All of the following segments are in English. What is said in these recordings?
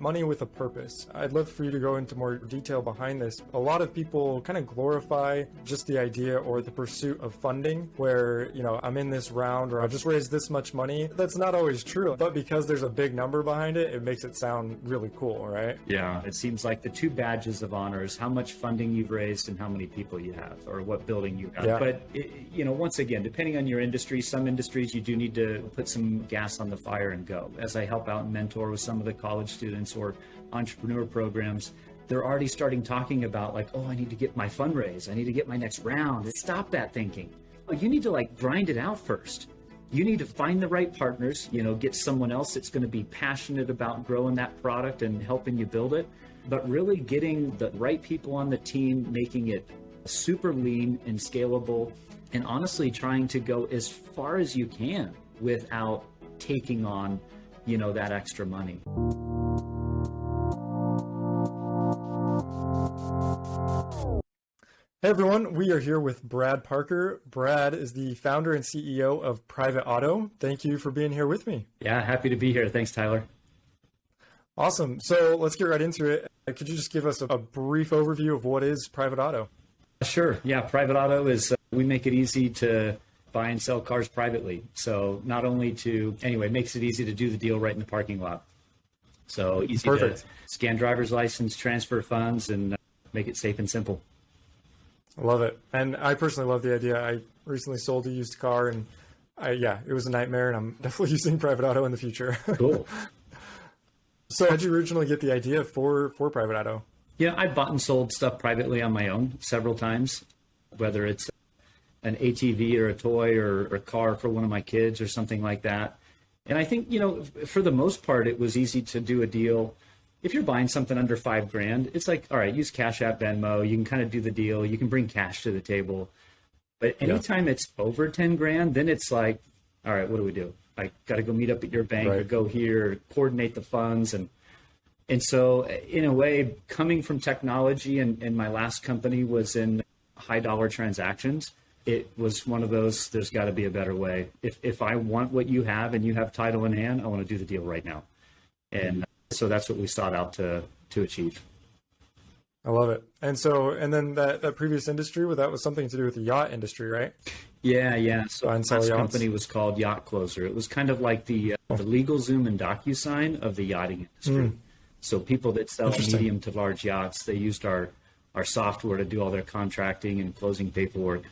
money with a purpose. I'd love for you to go into more detail behind this. A lot of people kind of glorify just the idea or the pursuit of funding where, I'm in this round or I'll just raise this much money. That's not always true, but because there's a big number behind it, it makes it sound really cool, right? Yeah, it seems like the two badges of honor is how much funding you've raised and how many people you have or what building you have. Yeah. But, once again, depending on your industry, some industries you do need to put some gas on the fire and go. As I help out and mentor with some of the college students or entrepreneur programs, they're already starting talking about like, oh, I need to get my fundraise. I need to get my next round. Stop that thinking. Oh, you need to grind it out first. You need to find the right partners, get someone else that's going to be passionate about growing that product and helping you build it. But really getting the right people on the team, making it super lean and scalable, and honestly trying to go as far as you can without taking on, that extra money. Hey everyone, we are here with Brad Parker. Brad is the founder and CEO of Private Auto. Thank you for being here with me. Yeah, happy to be here. Thanks, Tyler. Awesome. So let's get right into it. Could you just give us a brief overview of what is Private Auto? Sure. Yeah, Private Auto is, we make it easy to buy and sell cars privately. So not only makes it easy to do the deal right in the parking lot. So easy to scan driver's license, transfer funds, and make it safe and simple. I love it. And I personally love the idea. I recently sold a used car and it was a nightmare, and I'm definitely using Private Auto in the future. Cool. So how'd you originally get the idea for Private Auto? Yeah, I bought and sold stuff privately on my own several times, whether it's an ATV or a toy or a car for one of my kids or something like that. And I think, for the most part, it was easy to do a deal. If you're buying something under $5,000, it's like, all right, use Cash App, Venmo. You can kind of do the deal. You can bring cash to the table. But anytime it's over 10 grand, then it's like, all right, what do we do? I got to go meet up at your bank or go here, coordinate the funds. And so in a way, coming from technology and my last company was in high dollar transactions, it was one of those, there's got to be a better way. If I want what you have and you have title in hand, I want to do the deal right now. And so that's what we sought out to achieve. I love it. And then that previous industry, that was something to do with the yacht industry, right? Yeah. So our last company was called Yacht Closer. It was kind of like the LegalZoom and DocuSign of the yachting industry. So people that sell medium to large yachts, they used our software to do all their contracting and closing paperwork.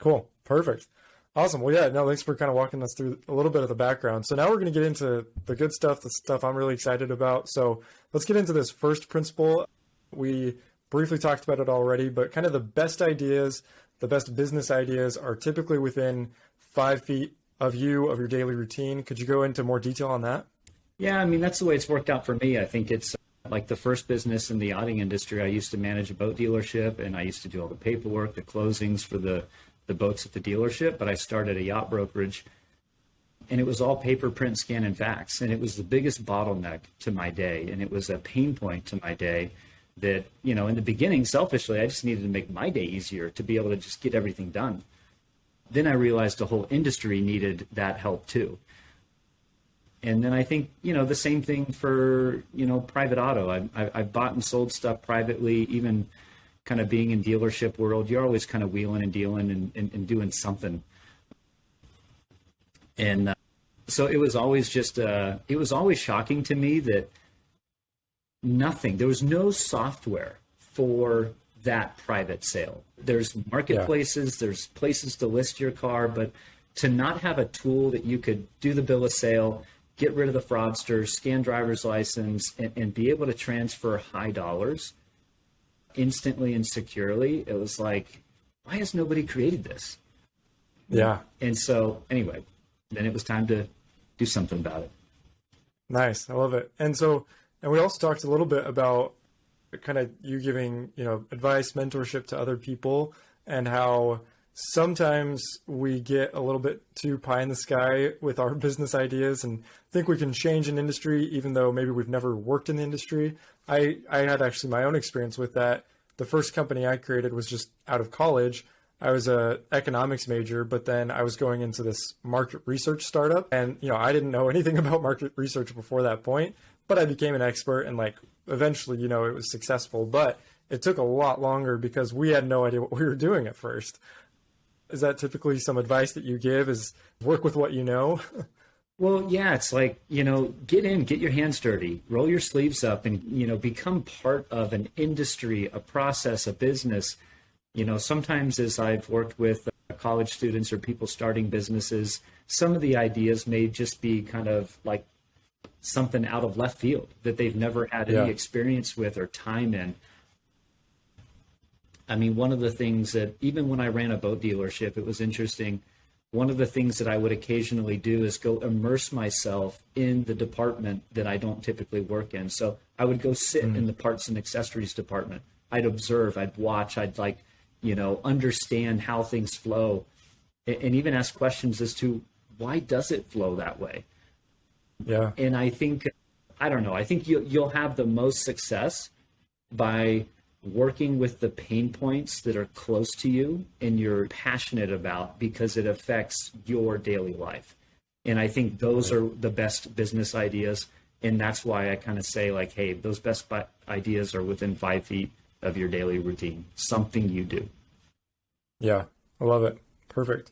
Cool. Perfect. Awesome. Well, thanks for kind of walking us through a little bit of the background. So now we're going to get into the good stuff, the stuff I'm really excited about. So let's get into this first principle. We briefly talked about it already, but kind of the best ideas, the best business ideas are typically within 5 feet of your daily routine. Could you go into more detail on that? Yeah, I mean, that's the way it's worked out for me. I think it's like the first business in the yachting industry. I used to manage a boat dealership, and I used to do all the paperwork, the closings for the boats at the dealership, but I started a yacht brokerage, and it was all paper, print, scan, and fax. And it was the biggest bottleneck to my day. And it was a pain point to my day that, in the beginning, selfishly, I just needed to make my day easier to be able to just get everything done. Then I realized the whole industry needed that help too. And then I think, the same thing for, Private Auto. I've bought and sold stuff privately, even kind of being in dealership world, you're always kind of wheeling and dealing and doing something. And so it was always it was always shocking to me that there was no software for that private sale. There's marketplaces, there's places to list your car, but to not have a tool that you could do the bill of sale, get rid of the fraudsters, scan driver's license, and be able to transfer high dollars instantly and securely, it was like, why has nobody created this? Yeah. And so anyway, then it was time to do something about it. Nice. I love it. And we also talked a little bit about kind of you giving, advice, mentorship to other people, and how sometimes we get a little bit too pie in the sky with our business ideas and think we can change an industry, even though maybe we've never worked in the industry. I had actually my own experience with that. The first company I created was just out of college. I was a economics major, but then I was going into this market research startup, and I didn't know anything about market research before that point, but I became an expert, and like eventually, you know, it was successful, but it took a lot longer because we had no idea what we were doing at first. Is that typically some advice that you give, is work with what you know? Well, yeah, it's like, you know, get in, get your hands dirty, roll your sleeves up, and, you know, become part of an industry, a process, a business. You know, sometimes as I've worked with college students or people starting businesses, some of the ideas may just be kind of like something out of left field that they've never had any experience with or time in. I mean, one of the things that, even when I ran a boat dealership, it was interesting. One of the things that I would occasionally do is go immerse myself in the department that I don't typically work in. So I would go sit in the parts and accessories department. I'd observe, I'd watch, I'd like, you know, understand how things flow, and even ask questions as to why does it flow that way? Yeah. And I think, I don't know, I think you'll have the most success by working with the pain points that are close to you and you're passionate about, because it affects your daily life. And I think those are the best business ideas. And that's why I kind of say, like, hey, those best ideas are within 5 feet of your daily routine, something you do. Yeah, I love it. Perfect.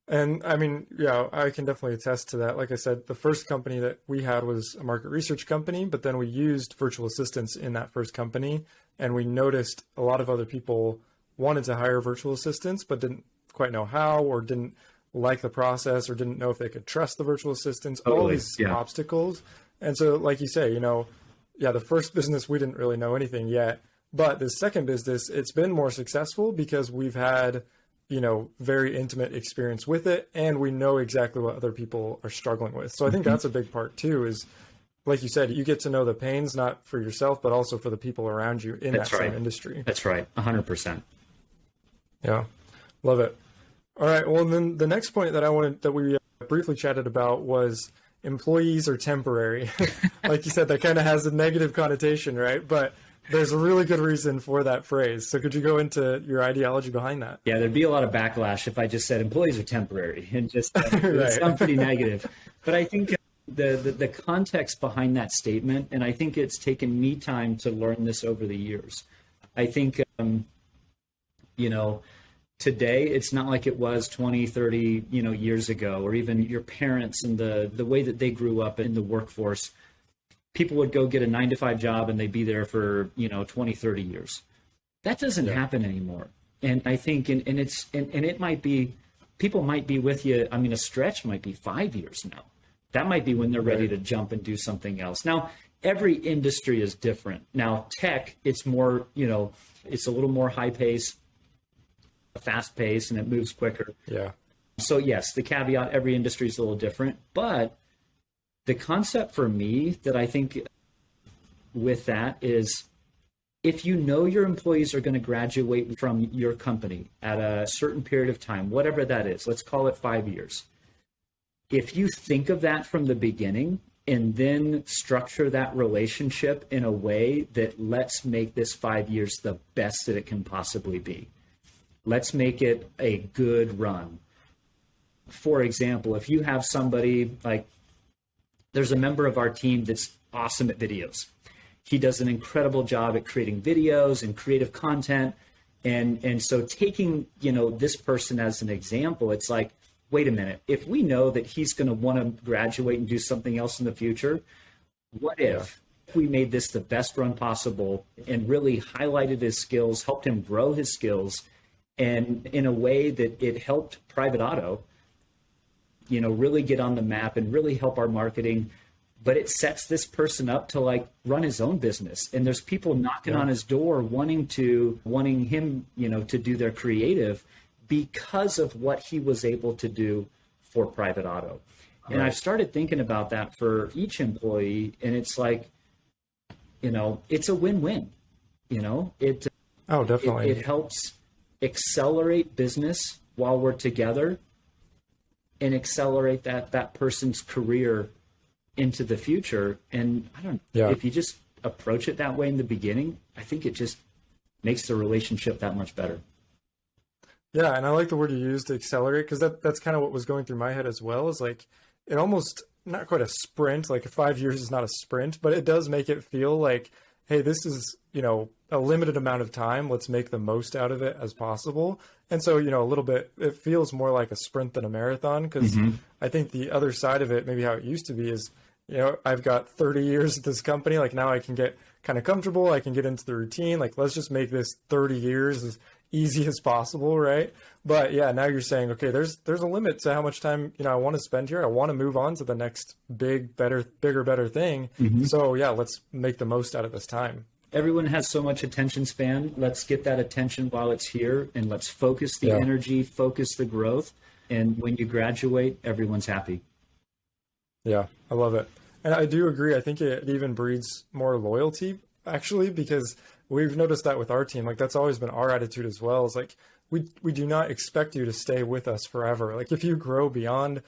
And I mean, yeah, I can definitely attest to that. Like I said, the first company that we had was a market research company, but then we used virtual assistants in that first company. And we noticed a lot of other people wanted to hire virtual assistants, but didn't quite know how, or didn't like the process, or didn't know if they could trust the virtual assistants, all these obstacles. And so, like you say, you know, yeah, the first business, we didn't really know anything yet, but the second business, it's been more successful because we've had, you know, very intimate experience with it, and we know exactly what other people are struggling with. So I think that's a big part too, is like you said, you get to know the pains, not for yourself, but also for the people around you in that same industry. That's right. 100%. Yeah. Love it. All right. Well, then the next point that I wanted, that we briefly chatted about, was employees are temporary. Like you said, that kind of has a negative connotation, right? But there's a really good reason for that phrase. So could you go into your ideology behind that? Yeah, there'd be a lot of backlash if I just said employees are temporary and just it sounds pretty negative. But I think the context behind that statement, and I think it's taken me time to learn this over the years. I think, you know, today it's not like it was 20, 30, you know, years ago, or even your parents and the way that they grew up in the workforce. People would go get a 9-to-5 job and they'd be there for, you know, 20, 30 years. That doesn't happen anymore. And I think, and it might be, people might be with you. I mean, a stretch might be 5 years now. That might be when they're ready to jump and do something else. Now, every industry is different. Now, tech, it's more, you know, it's a little more high pace, fast pace, and it moves quicker. Yeah. So yes, the caveat, every industry is a little different, but the concept for me that I think with that is, if you know your employees are going to graduate from your company at a certain period of time, whatever that is, let's call it 5 years. If you think of that from the beginning and then structure that relationship in a way that, let's make this 5 years the best that it can possibly be. Let's make it a good run. For example, if you have somebody like, there's a member of our team that's awesome at videos. He does an incredible job at creating videos and creative content. And so taking, you know, this person as an example, it's like, wait a minute, if we know that he's going to want to graduate and do something else in the future, what if we made this the best run possible and really highlighted his skills, helped him grow his skills, and in a way that it helped Private Auto, you know, really get on the map and really help our marketing, but it sets this person up to like run his own business. And there's people knocking on his door wanting him, you know, to do their creative because of what he was able to do for Private Auto. And I've started thinking about that for each employee, and it's like, you know, it's a win-win, you know, definitely. It helps accelerate business while we're together, and accelerate that person's career into the future. And I don't know, if you just approach it that way in the beginning, I think it just makes the relationship that much better. Yeah, and I like the word you used, to accelerate, because that's kind of what was going through my head as well, is like, it almost not quite a sprint, like 5 years is not a sprint, but it does make it feel like, hey, this is, a limited amount of time. Let's make the most out of it as possible. And so, a little bit, it feels more like a sprint than a marathon, because I think the other side of it, maybe how it used to be is, I've got 30 years at this company. Like now I can get kind of comfortable. I can get into the routine. Like, let's just make this 30 years as easy as possible. Right. But yeah, now you're saying, okay, there's a limit to how much time, I want to spend here. I want to move on to the next bigger, better thing. So yeah, let's make the most out of this time. Everyone has so much attention span. Let's get that attention while it's here, and let's focus the energy, focus the growth. And when you graduate, everyone's happy. Yeah, I love it. And I do agree. I think it even breeds more loyalty, actually, because we've noticed that with our team. Like, that's always been our attitude as well. Is like, we do not expect you to stay with us forever. Like, if you grow beyond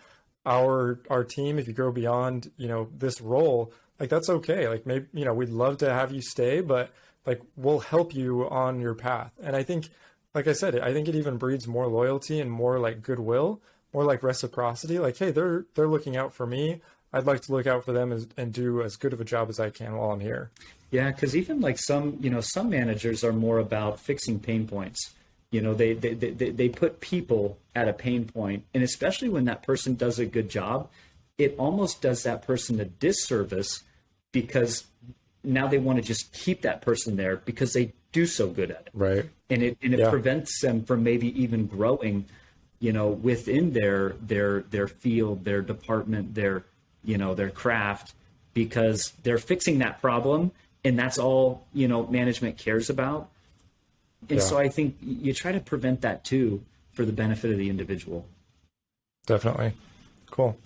our team, if you grow beyond, this role, like, that's okay. Like, maybe, we'd love to have you stay, but like, we'll help you on your path. And I think, like I said, I think it even breeds more loyalty and more like goodwill, more like reciprocity. Like, hey, they're looking out for me. I'd like to look out for them and do as good of a job as I can while I'm here. Yeah, because even like some managers are more about fixing pain points. They put people at a pain point, and especially when that person does a good job, it almost does that person a disservice, because now they want to just keep that person there because they do so good at it. Right. And it prevents them from maybe even growing, within their field, their department, their craft, because they're fixing that problem, and that's all, management cares about. And so I think you try to prevent that too, for the benefit of the individual. Definitely. Cool.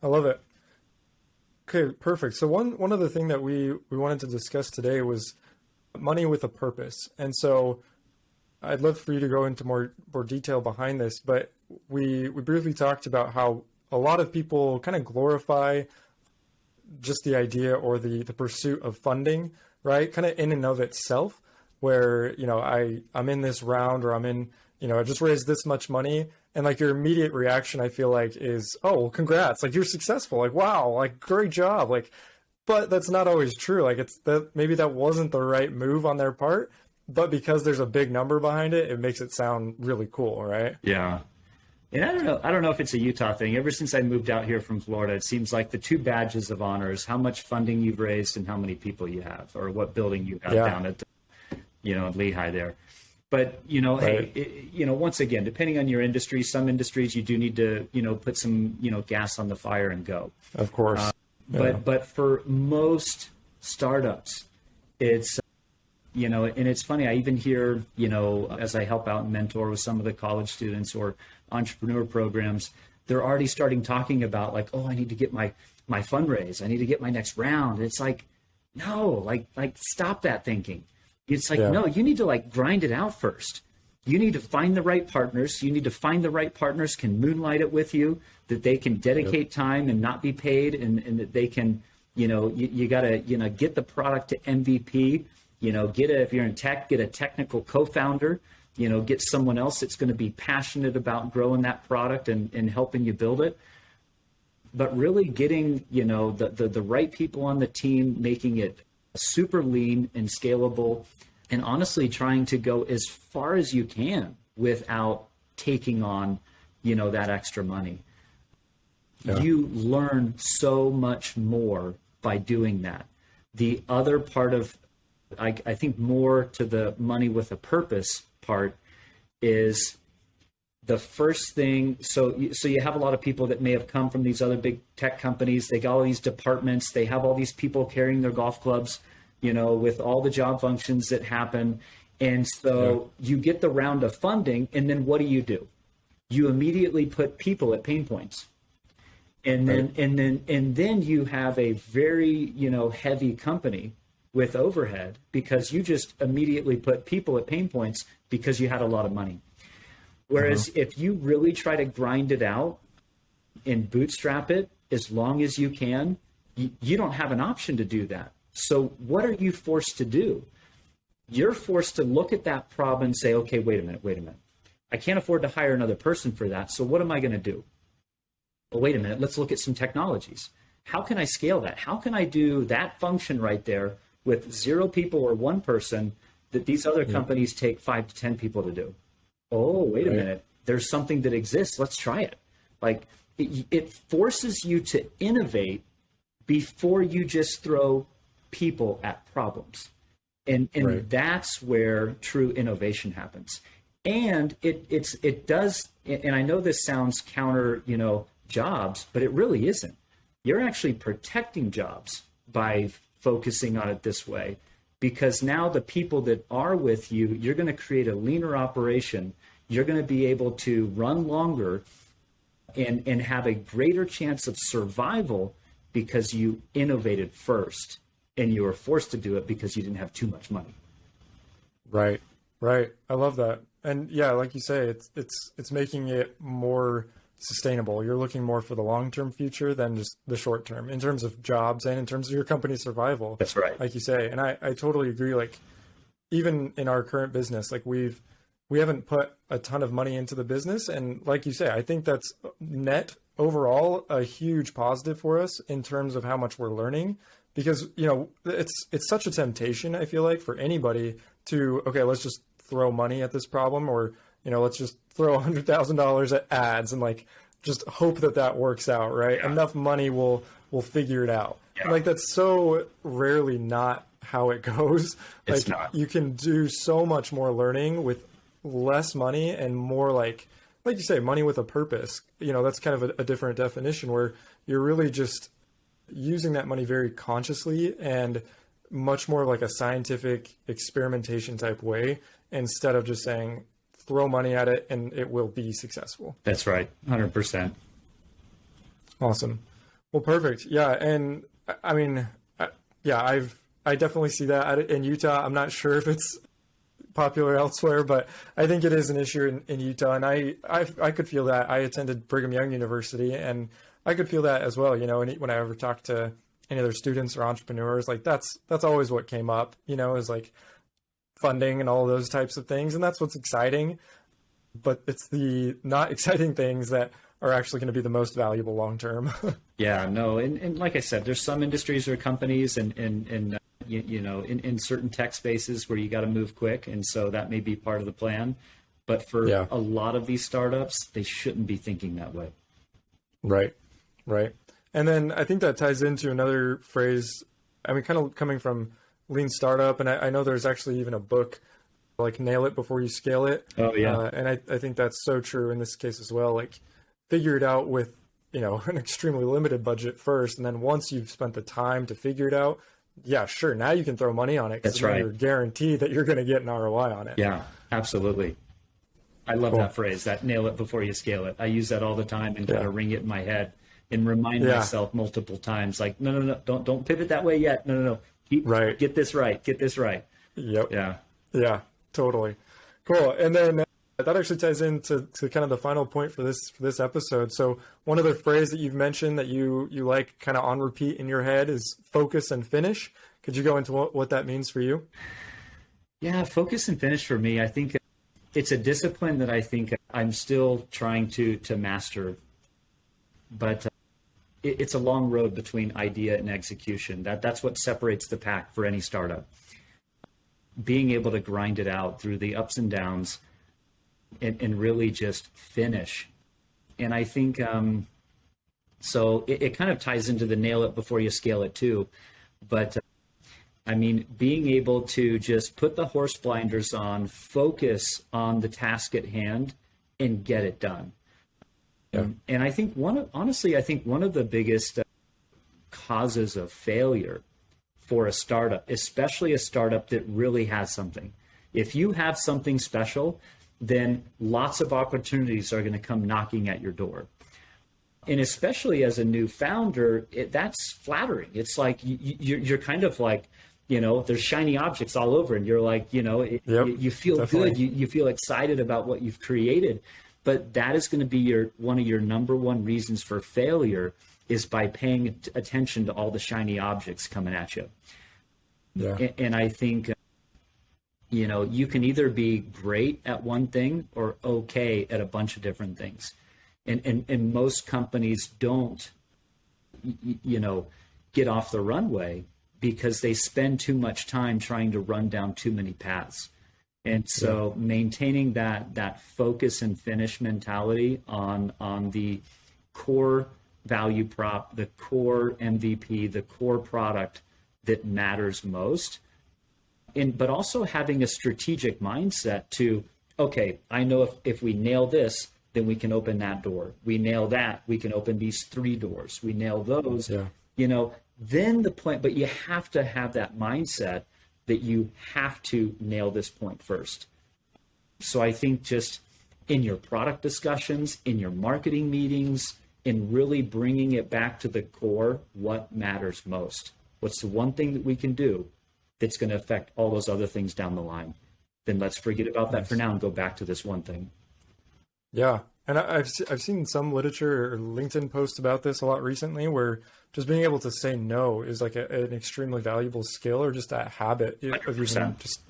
I love it. Okay, perfect. So one other thing that we wanted to discuss today was money with a purpose. And so I'd love for you to go into more detail behind this, but we briefly talked about how a lot of people kind of glorify just the idea or the pursuit of funding, right? Kind of in and of itself, where, I'm in this round, or I'm in, I just raised this much money. And like, your immediate reaction, I feel like, is, oh, well, congrats. Like, you're successful. Like, wow, like, great job. Like, but that's not always true. Like, it's that maybe that wasn't the right move on their part, but because there's a big number behind it, it makes it sound really cool. Right. Yeah. And I don't know if it's a Utah thing. Ever since I moved out here from Florida, it seems like the two badges of honor is how much funding you've raised and how many people you have, or what building you have down at, Lehigh there. But, right. Hey, once again, depending on your industry, some industries you do need to, put some, gas on the fire and go. Of course. But for most startups, it's, and it's funny, I even hear, as I help out and mentor with some of the college students or entrepreneur programs, they're already starting talking about like, oh, I need to get my fundraise. I need to get my next round. And it's like, no, like stop that thinking. It's like, no, you need to like grind it out first. You need to find the right partners. You need to find the right partners can moonlight it with you, that they can dedicate time and not be paid, and that they can, you got to, get the product to MVP, if you're in tech, get a technical co-founder, get someone else that's going to be passionate about growing that product and helping you build it. But really getting, the right people on the team, making it super lean and scalable, and honestly trying to go as far as you can without taking on, that extra money. Yeah. You learn so much more by doing that. The other part of, I think more to the money with a purpose part is the first thing. So you have a lot of people that may have come from these other big tech companies. They got all these departments. They have all these people carrying their golf clubs, with all the job functions that happen. And so you get the round of funding, and then what do? You immediately put people at pain points. And then, and then you have a very, heavy company with overhead, because you just immediately put people at pain points because you had a lot of money. Whereas if you really try to grind it out and bootstrap it as long as you can, you don't have an option to do that. So what are you forced to do? You're forced to look at that problem and say, okay, wait a minute. I can't afford to hire another person for that. So what am I going to do? Well, wait a minute. Let's look at some technologies. how can I scale that? How can I do that function right there with 0 people or 1 person that these other companies take 5 to 10 people to do? Oh, wait a minute. There's something that exists. Let's try it. Like it forces you to innovate before you just throw people at problems. And that's where true innovation happens. And it does, and I know this sounds counter, jobs, but it really isn't. You're actually protecting jobs by focusing on it this way, because now the people that are with you, you're going to create a leaner operation. You're going to be able to run longer and have a greater chance of survival because you innovated first, and you were forced to do it because you didn't have too much money. Right. I love that. And yeah, like you say, it's making it more sustainable. You're looking more for the long-term future than just the short term in terms of jobs and in terms of your company's survival. That's right. Like you say. And I totally agree. Like even in our current business, like we haven't put a ton of money into the business. And like you say, I think that's net overall a huge positive for us in terms of how much we're learning, because, it's such a temptation, I feel like, for anybody to, okay, let's just throw money at this problem, or, let's just throw $100,000 at ads and like, just hope that works out, right? Yeah. Enough money will figure it out. Yeah. Like that's so rarely not how it goes. It's like not. You can do so much more learning with less money and more like you say, money with a purpose. That's kind of a different definition where you're really just using that money very consciously and much more like a scientific experimentation type way, instead of just saying throw money at it and it will be successful. That's right. 100%. Awesome. Well, perfect. Yeah. And I mean, I definitely see that in Utah. I'm not sure if it's popular elsewhere, but I think it is an issue in Utah. And I could feel that. I attended Brigham Young University, and I could feel that as well. And when I ever talked to any other students or entrepreneurs, like that's always what came up, is like funding and all those types of things. And that's what's exciting, but it's the not exciting things that are actually going to be the most valuable long-term. Yeah, no. And like I said, there's some industries or companies and in certain tech spaces where you got to move quick. And so that may be part of the plan, but for a lot of these startups, they shouldn't be thinking that way. Right. And then I think that ties into another phrase. I mean, kind of coming from lean startup. And I know there's actually even a book like Nail It Before You Scale It. Oh yeah. And I think that's so true in this case as well. Like figure it out with, an extremely limited budget first. And then once you've spent the time to figure it out, yeah, sure. Now you can throw money on it. That's right. You're guaranteed that you're going to get an ROI on it. Yeah, absolutely. I love that phrase, that nail it before you scale it. I use that all the time and kind of ring it in my head and remind myself multiple times, like, no, don't pivot that way yet. No. Get this right. Yep. Yeah. Yeah, totally. Cool. And then that actually ties into kind of the final point for this episode. So one other phrase that you've mentioned that you like kind of on repeat in your head is focus and finish. Could you go into what that means for you? Yeah, focus and finish for me, I think it's a discipline that I think I'm still trying to master, but it's a long road between idea and execution. That's what separates the pack for any startup. Being able to grind it out through the ups and downs and really just finish. And I think, so it kind of ties into the nail it before you scale it too. But I mean, being able to just put the horse blinders on, focus on the task at hand and get it done. Yeah. And I think one of the biggest causes of failure for a startup, especially a startup that really has something. If you have something special, then lots of opportunities are going to come knocking at your door. And especially as a new founder, that's flattering. It's like you're kind of like, there's shiny objects all over, and you're like, you feel definitely good. You feel excited about what you've created. But that is going to be one of your number one reasons for failure, is by paying attention to all the shiny objects coming at you. Yeah. And I think, you can either be great at one thing or okay at a bunch of different things. And most companies don't get off the runway because they spend too much time trying to run down too many paths. And so maintaining that focus and finish mentality on the core value prop, the core MVP, the core product that matters most. But also having a strategic mindset to, okay, I know if we nail this, then we can open that door. We nail that, we can open these 3 doors. We nail those, then the point, but you have to have that mindset that you have to nail this point first. So I think just in your product discussions, in your marketing meetings, in really bringing it back to the core, what matters most? What's the one thing that we can do that's going to affect all those other things down the line? Then let's forget about that for now and go back to this one thing. Yeah. And I've seen some literature or LinkedIn posts about this a lot recently, where just being able to say no is like an extremely valuable skill, or just that habit of using just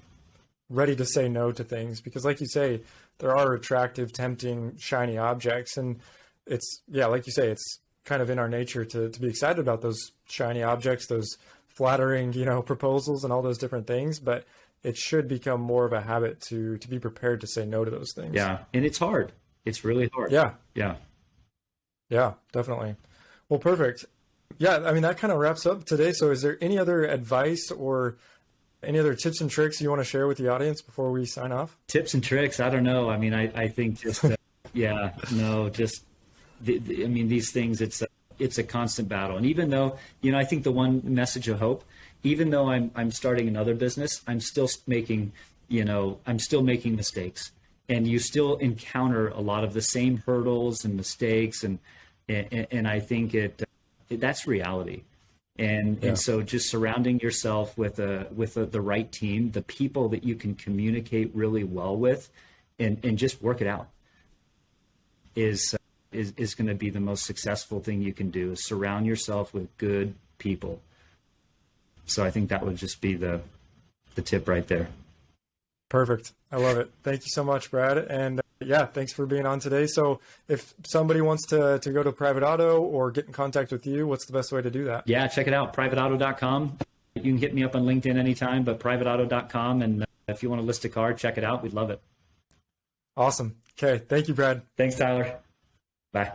ready to say no to things. Because like you say, there are attractive, tempting, shiny objects. And it's, like you say, it's kind of in our nature to be excited about those shiny objects, those flattering, proposals and all those different things. But it should become more of a habit to be prepared to say no to those things. Yeah. And it's hard. It's really hard. Yeah. Yeah. Yeah, definitely. Well, perfect. Yeah, I mean, that kind of wraps up today. So is there any other advice or any other tips and tricks you want to share with the audience before we sign off? Tips and tricks? I don't know. I mean, I think just, these things, it's a constant battle. And even though, I think the one message of hope, even though I'm starting another business, I'm still making mistakes. And you still encounter a lot of the same hurdles and mistakes, and I think that's reality. And so just surrounding yourself with the right team, the people that you can communicate really well with, and just work it out is going to be the most successful thing you can do. Is surround yourself with good people. So I think that would just be the tip right there. Perfect. I love it. Thank you so much, Brad. And thanks for being on today. So if somebody wants to go to Private Auto or get in contact with you, what's the best way to do that? Yeah, check it out, privateauto.com. You can hit me up on LinkedIn anytime, but privateauto.com. And if you want to list a car, check it out. We'd love it. Awesome. Okay. Thank you, Brad. Thanks, Tyler. Bye.